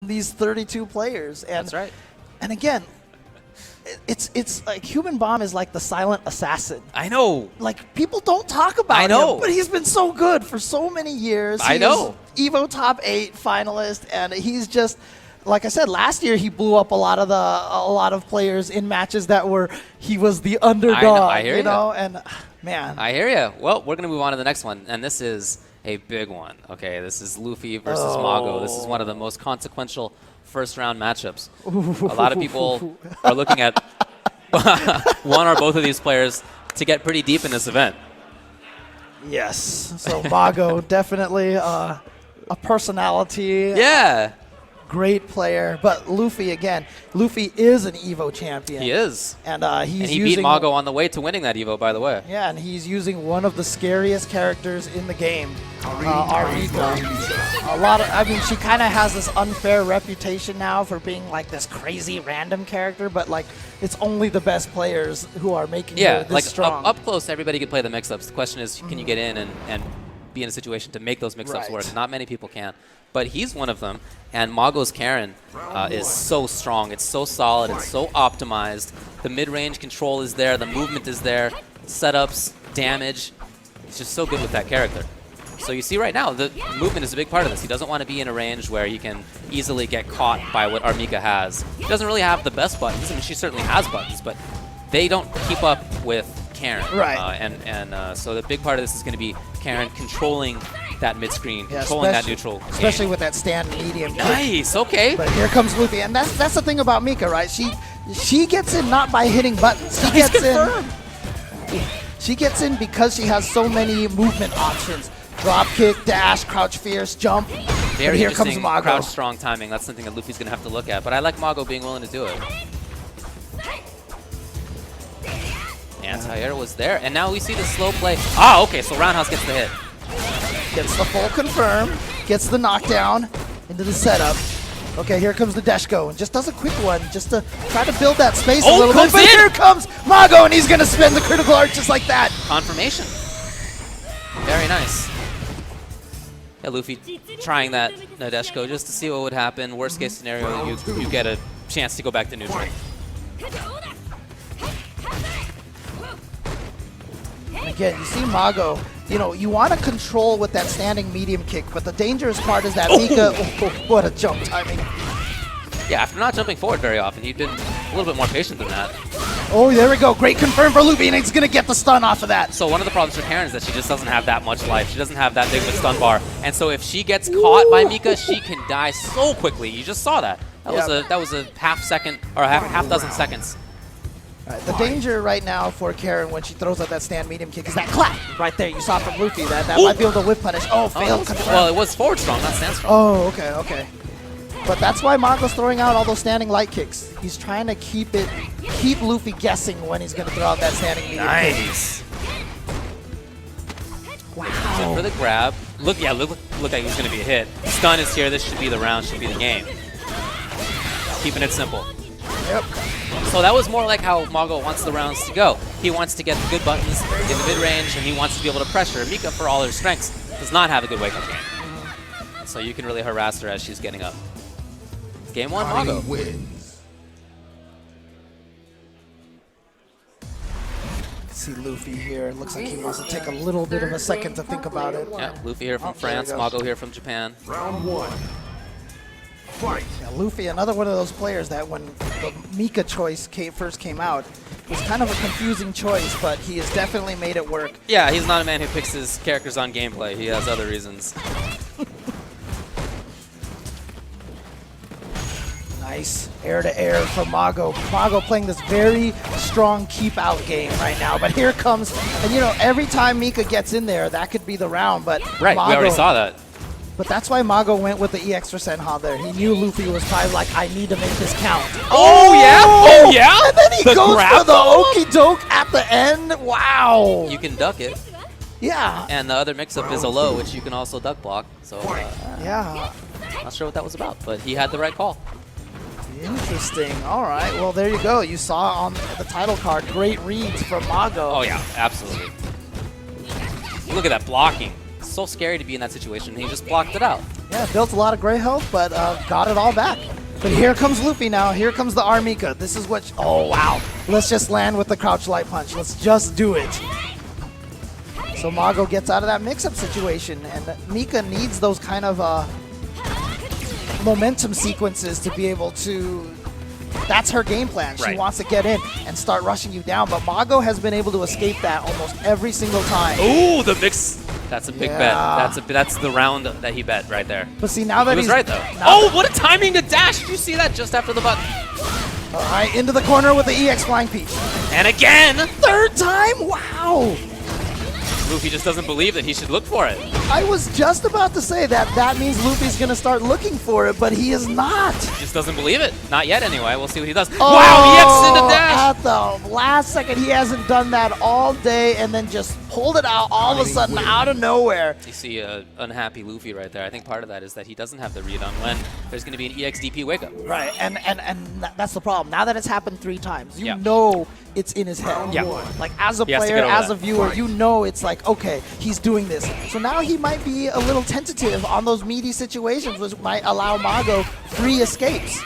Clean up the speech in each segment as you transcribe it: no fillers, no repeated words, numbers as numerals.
these 32 players. And, That's right. And again, it's like Human Bomb is like the silent assassin. I know. Like, people don't talk about him, but he's been so good for so many years. I know. Evo Top 8 finalist, and he's just, like I said, last year he blew up a lot of players in matches that were he was the underdog. I hear you know, and man. I hear you. Well, we're gonna move on to the next one, and this is a big one. Okay, this is Luffy versus Mago. This is one of the most consequential first-round matchups. A lot of people are looking at one or both of these players to get pretty deep in this event. Yes. So Mago, definitely a personality. Yeah. Great player. But Luffy, again, Luffy is an Evo champion. He is. And he beat Mago on the way to winning that Evo, by the way. Yeah, and he's using one of the scariest characters in the game, Arika. I mean, she kind of has this unfair reputation now for being like this crazy random character, but like it's only the best players who are making her this strong. Up close, everybody can play the mix-ups. The question is, can you get in and be in a situation to make those mix-ups work? Not many people can. But he's one of them, and Mago's Karen is so strong. It's so solid. It's so optimized. The mid-range control is there. The movement is there. Setups, damage. He's just so good with that character. So you see right now, the movement is a big part of this. He doesn't want to be in a range where he can easily get caught by what Armika has. He doesn't really have the best buttons. I mean, she certainly has buttons, but they don't keep up with Karen. Right. So the big part of this is going to be Karen controlling that mid-screen, controlling that neutral especially game. with that stand medium. Nice, okay. But here comes Luffy, and that's the thing about Mika, right? She gets in not by hitting buttons. She gets in because she has so many movement options. Drop kick, dash, crouch fierce, jump. Very here comes Mago. Crouch strong timing. That's something that Luffy's going to have to look at. But I like Mago being willing to do it. Anti-air was there. And now we see the slow play. Ah, okay, so Roundhouse gets the hit. Gets the full confirm, gets the knockdown into the setup. Okay, here comes the Deshko, and just does a quick one just to try to build that space a little bit. But here comes Mago, and he's going to spin the critical art just like that. Confirmation. Very nice. Yeah, Luffy trying that Nadeshko just to see what would happen. Worst case scenario, you get a chance to go back to neutral. Again, you see Mago, you want to control with that standing medium kick, but the dangerous part is that Mika, what a jump timing. Yeah, after not jumping forward very often, he'd been a little bit more patient than that. Oh, there we go. Great confirm for Luffy, and he's going to get the stun off of that. So one of the problems for Karen is that she just doesn't have that much life. She doesn't have that big of a stun bar. And so if she gets caught by Mika, she can die so quickly. You just saw that. That was a half second, or half dozen seconds. Right, the danger right now for Karen when she throws out that stand medium kick is that clap right there. You saw from Luffy. That might be able to whip punish. Oh, failed. Well, it was forward strong, not stand strong. Oh, okay. But that's why Mago's throwing out all those standing light kicks. He's trying to keep Luffy guessing when he's going to throw out that standing medium kick. Wow. For the grab. Look like he's going to be a hit. Stun is here. This should be the round. Should be the game. Keeping it simple. Yep. So that was more like how Mago wants the rounds to go. He wants to get the good buttons in the mid-range, and he wants to be able to pressure. Mika, for all her strengths, does not have a good wake-up game. So you can really harass her as she's getting up. Game 1, Mago. See Luffy here. Looks like he wants to take a little bit of a second to think about it. Yeah, Luffy here from France, Mago here from Japan. Round 1. Fight. Yeah, Luffy, another one of those players that when the Mika choice first came out, it was kind of a confusing choice, but he has definitely made it work. Yeah, he's not a man who picks his characters on gameplay. He has other reasons. Nice air-to-air from Mago. Mago playing this very strong keep-out game right now, but here comes, and every time Mika gets in there, that could be the round, but Right, Mago, we already saw that. But that's why Mago went with the EX for Senha there. He knew Luffy was probably like, I need to make this count. Oh yeah? Oh yeah? And then he goes for the okie doke at the end. Wow. You can duck it. Yeah. And the other mix-up is a low, which you can also duck block. So yeah. Not sure what that was about, but he had the right call. Interesting. All right. Well, there you go. You saw on the title card, great reads from Mago. Oh yeah, absolutely. Look at that blocking. So scary to be in that situation. He just blocked it out. Yeah, built a lot of gray health, but got it all back. But here comes Luffy now. Here comes the Armika. This is what... Oh, wow. Let's just land with the crouch light punch. Let's just do it. So Mago gets out of that mix-up situation, and Mika needs those kind of momentum sequences to be able to... That's her game plan. She wants to get in and start rushing you down, but Mago has been able to escape that almost every single time. Ooh, the mix. That's a big bet. That's the round that he bet right there. But see, now that he was right though. What a timing to dash! Did you see that just after the button? All right, into the corner with the EX Flying Peach. And again! Third time? Wow! Luffy just doesn't believe that he should look for it. I was just about to say that means Luffy's going to start looking for it, but he is not. He just doesn't believe it. Not yet, anyway. We'll see what he does. Oh, wow, EX into dash! At the last second, he hasn't done that all day, and then just pulled it out all of a sudden out of nowhere. You see an unhappy Luffy right there. I think part of that is that he doesn't have the read on when there's going to be an EXDP wake-up. Right, and that's the problem. Now that it's happened 3 times, you know it's in his head. Yeah. Like, as a player, as a viewer, you know it's like, okay, he's doing this. So now he might be a little tentative on those meaty situations, which might allow Mago free escapes.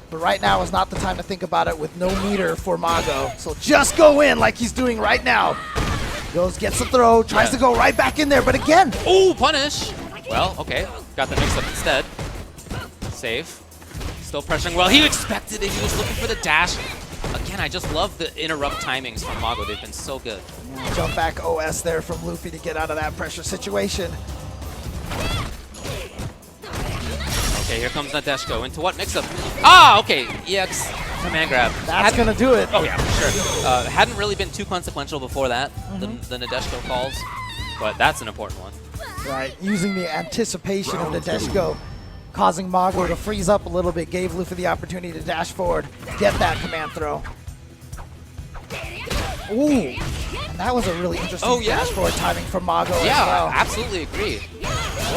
But right now is not the time to think about it with no meter for Mago. So just go in like he's doing right now. Goes, gets the throw, tries to go right back in there, but again. Ooh, punish. Well, okay. Got the mix-up instead. Safe. Still pressuring well. He expected it. He was looking for the dash. Again, I just love the interrupt timings from Mago. They've been so good. Jump back OS there from Luffy to get out of that pressure situation. Okay, here comes Nadeshko. Into what mix-up? Ah, okay. EX command grab. That's going to do it. Oh, yeah, for sure. Hadn't really been too consequential before that, the Nadeshko calls, but that's an important one. Right, using the anticipation of Nadeshko, causing Mago to freeze up a little bit, gave Luffy the opportunity to dash forward, get that command throw. Ooh, and that was a really interesting dash forward timing from Mago as well. Yeah, absolutely agree.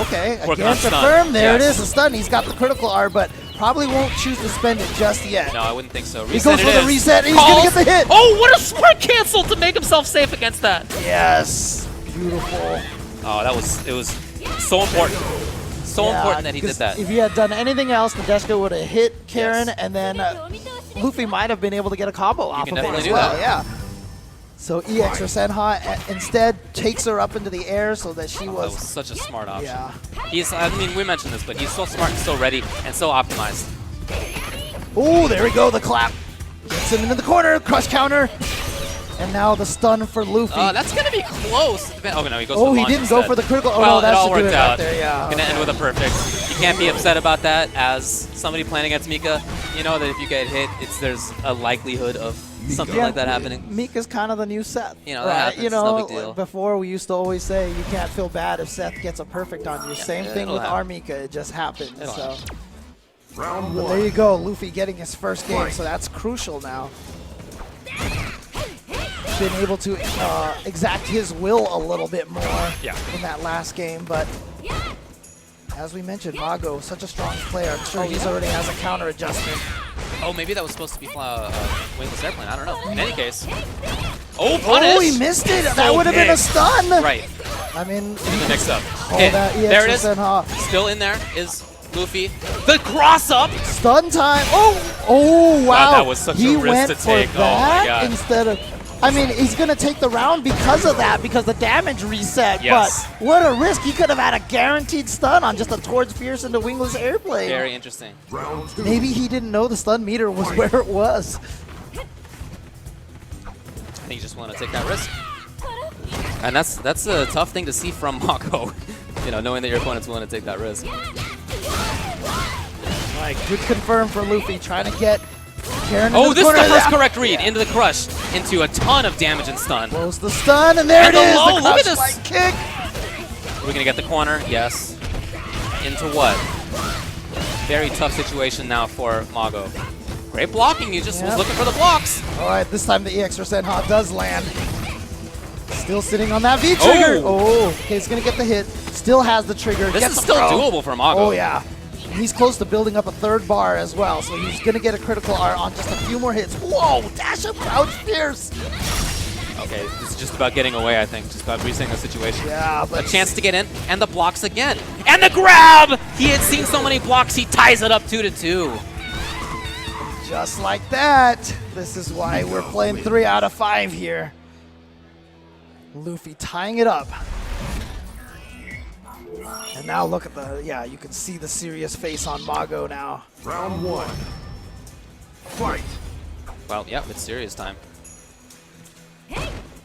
Okay, again confirmed. There it is, the stun. He's got the critical R, but probably won't choose to spend it just yet. No, I wouldn't think so. He goes for the reset, and he's going to get the hit. Oh, what a smart cancel to make himself safe against that. Yes, beautiful. Oh, it was so important. So important that he did that. If he had done anything else, Nadeshko would have hit Karen, and then Luffy might have been able to get a combo off of it as well. Yeah. So EX or Senha instead takes her up into the air so that she was... That was such a smart option. Yeah. I mean, we mentioned this, but he's so smart and so ready and so optimized. Oh, there we go, the clap. Gets him into the corner, crush counter. And now the stun for Luffy. That's going to be close. Oh, no, he goes for the he launch didn't instead. go for the critical. Oh, well, no, that it all should do worked it out. right there, yeah. Going to end with a perfect. You can't be upset about that as somebody playing against Mika. You know that if you get hit, there's a likelihood of something like that happening. Mika's kind of the new Seth. You know, that happens. You know, no big deal. Before we used to always say you can't feel bad if Seth gets a perfect on you. Same thing with Armika. It just happens. So. Round but 1. there you go. Luffy getting his first game, so that's crucial now. Been able to exact his will a little bit more in that last game, but as we mentioned, Mago, such a strong player. I'm sure he's already has a counter adjustment. Oh, maybe that was supposed to be wingless airplane. I don't know. In any case. Oh, punish! Oh, he missed it. That would have been a stun. Right. I mean, The mix-up. There it is. Still in there is Luffy. The cross-up! Stun time. Oh, wow. That was such a risk to take. For that oh, my God. Instead of... I mean, he's going to take the round because of that, because the damage reset. Yes. But what a risk. He could have had a guaranteed stun on just a towards Fierce into wingless airplane. Very interesting. Round 2. Maybe he didn't know the stun meter was where it was. I think you just want to take that risk. And that's a tough thing to see from Mago. You know, knowing that your opponent's willing to take that risk. All right, good confirm for Luffy, trying to get Karen into this is corner. the first correct read. Into the crush. Into a ton of damage and stun. Close the stun, and there it is. Low. The Look at crouch this. light kick. Are we going to get the corner? Yes. Into what? Very tough situation now for Mago. Great blocking. He just was looking for the blocks. All right, this time the EX or Senha does land. Still sitting on that V-trigger. Oh, okay, he's going to get the hit. Still has the trigger. This is still doable for Mago. Oh, yeah. He's close to building up a third bar as well, so he's going to get a critical R on just a few more hits. Whoa, dash up, crouch, fierce. Okay, this is just about getting away, I think. Just about resetting the situation. Yeah, but A chance to get in, and the blocks again. And the grab! He had seen so many blocks, he ties it up 2-2. just like that. This is why we're playing 3 out of 5 here. Luffy tying it up. And now look at the, yeah, you can see the serious face on Mago now. Round 1. Fight. Well, yeah, it's serious time.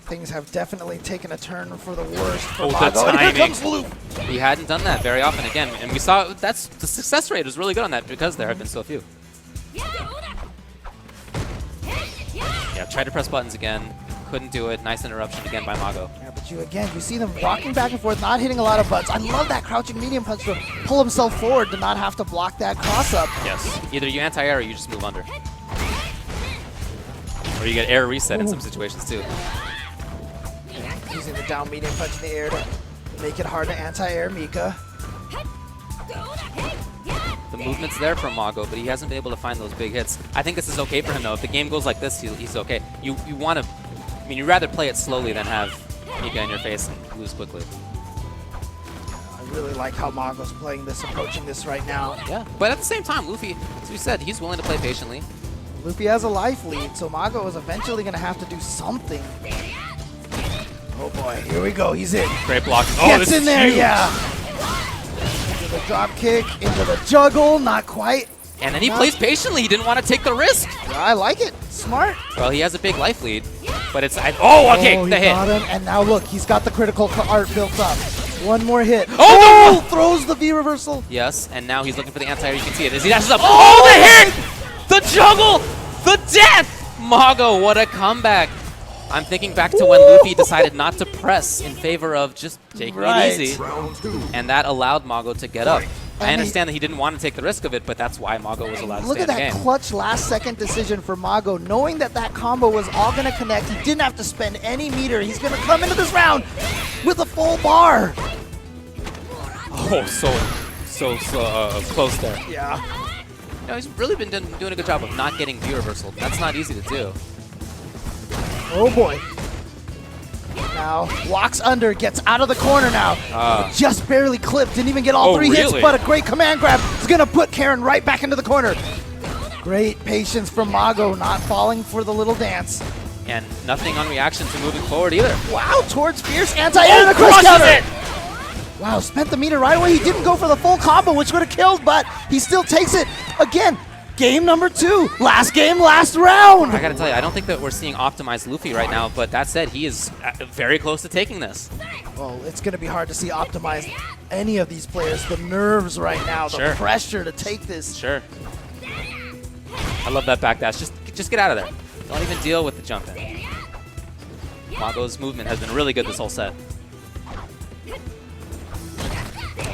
Things have definitely taken a turn for the worst for Oh, the Mago. And here timing. comes Luffy. He hadn't done that very often again, and we saw that's the success rate was really good on that because there have been so few. Yeah, tried to press buttons again, couldn't do it. Nice interruption again by Mago. Yeah, but you see them walking back and forth, not hitting a lot of butts. I love that crouching medium punch to pull himself forward to not have to block that cross up. Yes, either you anti-air or you just move under. Or you get air reset in some situations too. Using the down medium punch in the air to make it hard to anti-air Mika. The movement's there for Mago, but he hasn't been able to find those big hits. I think this is okay for him though. If the game goes like this, he's okay. You want to, I mean, you'd rather play it slowly than have Mika in your face and lose quickly. I really like how Mago's playing this, approaching this right now. Yeah, but at the same time, Luffy, as we said, he's willing to play patiently. Luffy has a life lead, so Mago is eventually going to have to do something. Oh boy, here we go, he's in. Great block. Oh, Gets this in is there, huge. yeah. Into the drop kick, into the juggle, not quite. And then he plays patiently. He didn't want to take the risk. I like it, smart. Well, he has a big life lead, but it's oh, okay, Oh, he the hit. got him, and now look, he's got the critical art built up. One more hit. Oh, no! Throws the V reversal. Yes, and now he's looking for the anti-air. You can see it as he dashes up. Oh, the hit! The juggle! The death! Mago, what a comeback. I'm thinking back to when Luffy decided not to press in favor of just taking it easy. Round 2. And that allowed Mago to get up. I And understand that he didn't want to take the risk of it, but that's why Mago was allowed to Look stay at in the that game. clutch last second decision for Mago, knowing that that combo was all going to connect. He didn't have to spend any meter. He's going to come into this round with a full bar. Oh, so close there. Yeah. You know, he's really been doing a good job of not getting V reversal. That's not easy to do. Oh boy. Now, walks under, gets out of the corner now. Just barely clipped, didn't even get all Oh, 3 hits, really? but a great command grab is going to put Karen right back into the corner. Great patience from Mago, not falling for the little dance. And nothing on reaction to moving forward either. Wow, towards fierce anti-air and a cross crushes counter. it! Wow, spent the meter right away. He didn't go for the full combo, which would have killed, but he still takes it. Again, game number 2. Last game, last round. I gotta tell you, I don't think that we're seeing optimized Luffy right now, but that said, he is very close to taking this. Well, it's going to be hard to see optimize any of these players. The nerves right now, the Sure. pressure to take this. Sure. I love that backdash. Just get out of there. Don't even deal with the jump in. Mago's movement has been really good this whole set.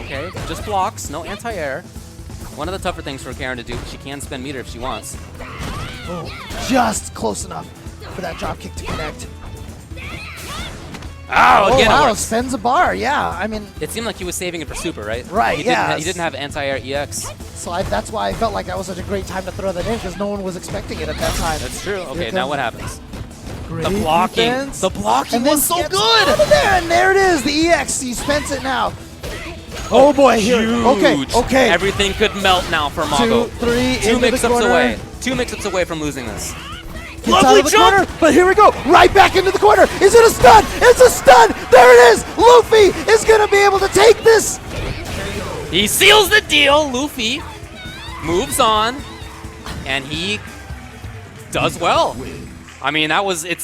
Okay, just blocks, no anti-air. One of the tougher things for Karen to do, she can spend meter if she wants. Oh, just close enough for that drop kick to connect. Oh, again, wow, it works. spends a bar. Yeah, I mean, It seemed like he was saving it for super, right? Right, He yeah. Didn't have anti-air EX. so that's why I felt like that was such a great time to throw that in, because no one was expecting it at that time. That's true. Here Okay, now comes what happens? great The blocking. defense. The blocking And then was so gets good. out of there, and there it is, the EX. He spends it now. Oh boy, here. Huge. Okay. Everything could melt now for Mago. 2, 3, Two into the mix-ups corner. away. 2 mix-ups away from losing this. Gets Lovely out of the jump! corner, but here we go. Right back into the corner. Is it a stun? It's a stun. There it is. Luffy is going to be able to take this. He seals the deal. Luffy moves on, and he does well. I mean, it's